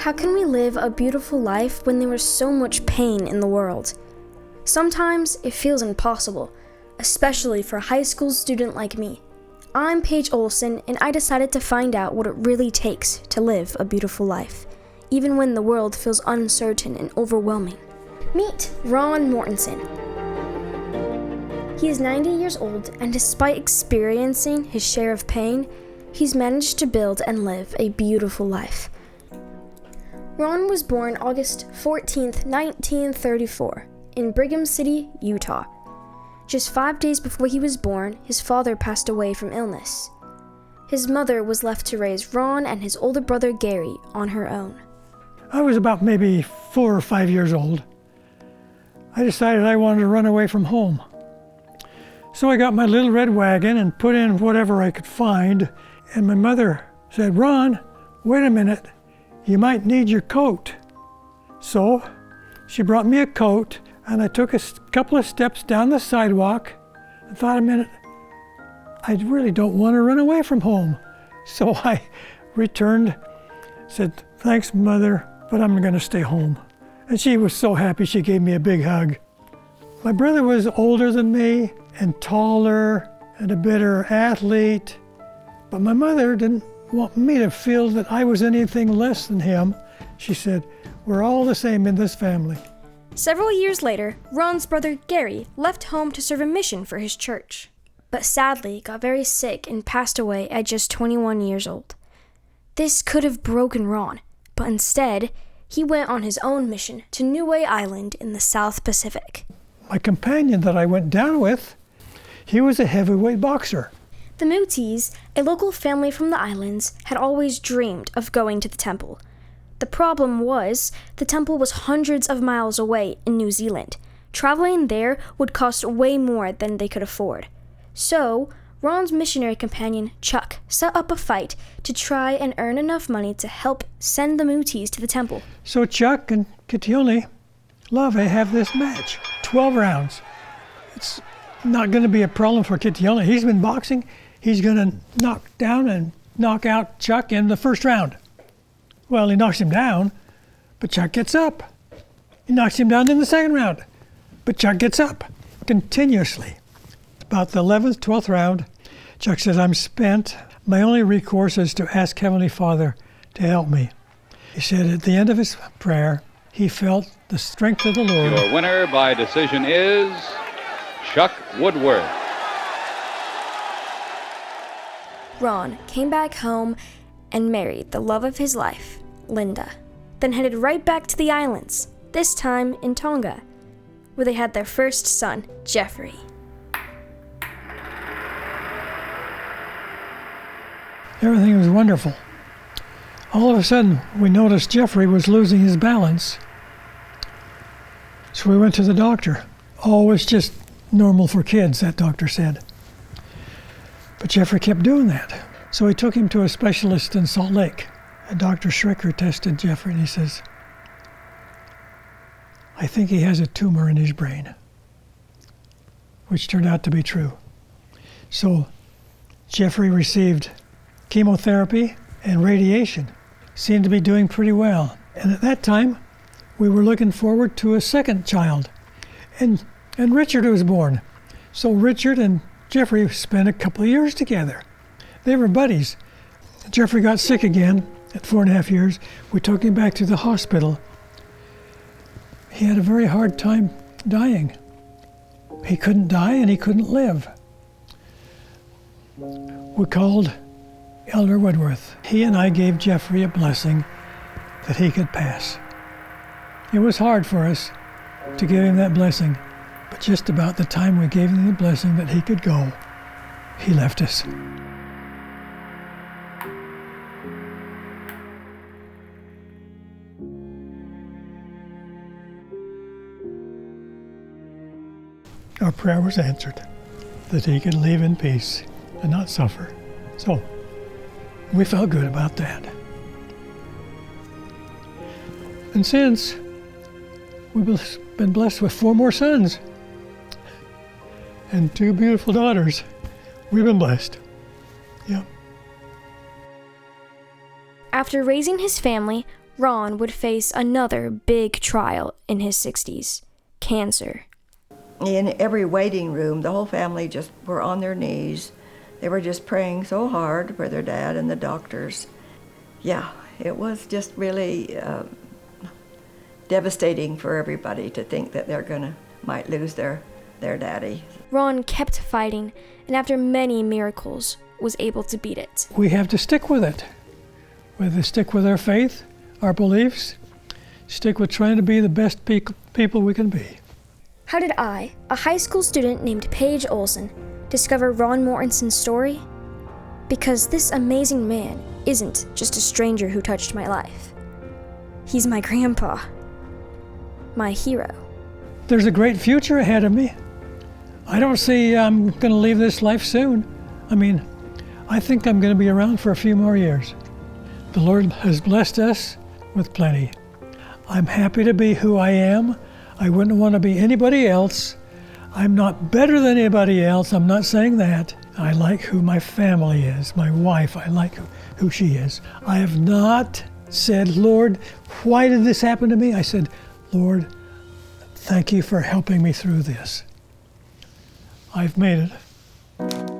How can we live a beautiful life when there is so much pain in the world? Sometimes it feels impossible, especially for a high school student like me. I'm Paige Olsen, and I decided to find out what it really takes to live a beautiful life, even when the world feels uncertain and overwhelming. Meet Ron Mortensen. He is 90 years old, and despite experiencing his share of pain, he's managed to build and live a beautiful life. Ron was born August 14th, 1934, in Brigham City, Utah. Just 5 days before he was born, his father passed away from illness. His mother was left to raise Ron and his older brother Gary on her own. I was about maybe 4 or 5 years old. I decided I wanted to run away from home. So I got my little red wagon and put in whatever I could find, and my mother said, "Ron, wait a minute, you might need your coat." So she brought me a coat, and I took a couple of steps down the sidewalk and thought a minute, I really don't want to run away from home. So I returned, said, "Thanks, Mother, but I'm going to stay home." And she was so happy, she gave me a big hug. My brother was older than me and taller and a better athlete, but my mother didn't want me to feel that I was anything less than him. She said, "We're all the same in this family." Several years later, Ron's brother Gary left home to serve a mission for his church, but sadly got very sick and passed away at just 21 years old. This could have broken Ron, but instead, he went on his own mission to Niue Island in the South Pacific. My companion that I went down with, he was a heavyweight boxer. The Mutis, a local family from the islands, had always dreamed of going to the temple. The problem was, the temple was hundreds of miles away in New Zealand. Traveling there would cost way more than they could afford. So, Ron's missionary companion, Chuck, set up a fight to try and earn enough money to help send the Mutis to the temple. So Chuck and Kitione Love have this match, 12 rounds. It's not going to be a problem for Kitione. He's been boxing. He's going to knock down and knock out Chuck in the first round. Well, he knocks him down, but Chuck gets up. He knocks him down in the second round, but Chuck gets up continuously. About the 11th, 12th round, Chuck says, "I'm spent. My only recourse is to ask Heavenly Father to help me." He said at the end of his prayer, he felt the strength of the Lord. Your winner by decision is Chuck Woodworth. Ron came back home and married the love of his life, Linda, then headed right back to the islands, this time in Tonga, where they had their first son, Jeffrey. Everything was wonderful. All of a sudden, we noticed Jeffrey was losing his balance. So we went to the doctor. Oh, it's just normal for kids, that doctor said. But Jeffrey kept doing that. So we took him to a specialist in Salt Lake. And Dr. Schricker tested Jeffrey, and he says, "I think he has a tumor in his brain," which turned out to be true. So Jeffrey received chemotherapy and radiation. Seemed to be doing pretty well. And at that time, we were looking forward to a second child. And Richard was born. So Richard and Jeffrey spent a couple of years together. They were buddies. Jeffrey got sick again at 4.5 years. We took him back to the hospital. He had a very hard time dying. He couldn't die and he couldn't live. We called Elder Woodworth. He and I gave Jeffrey a blessing that he could pass. It was hard for us to give him that blessing, but just about the time we gave him the blessing that he could go, he left us. Our prayer was answered, that he could live in peace and not suffer. So, we felt good about that. And since, we've been blessed with 4 more sons and 2 beautiful daughters. We've been blessed. Yeah. After raising his family, Ron would face another big trial in his 60s, cancer. In every waiting room, the whole family just were on their knees. They were just praying so hard for their dad and the doctors. Yeah, it was just really devastating for everybody to think that might lose their daddy. Ron kept fighting, and after many miracles, was able to beat it. We have to stick with it. We have to stick with our faith, our beliefs, stick with trying to be the best people we can be. How did I, a high school student named Paige Olsen, discover Ron Mortensen's story? Because this amazing man isn't just a stranger who touched my life. He's my grandpa, my hero. There's a great future ahead of me. I don't see I'm going to leave this life soon. I think I'm going to be around for a few more years. The Lord has blessed us with plenty. I'm happy to be who I am. I wouldn't want to be anybody else. I'm not better than anybody else. I'm not saying that. I like who my family is, my wife. I like who she is. I have not said, Lord, why did this happen to me? I said, Lord, thank you for helping me through this. I've made it.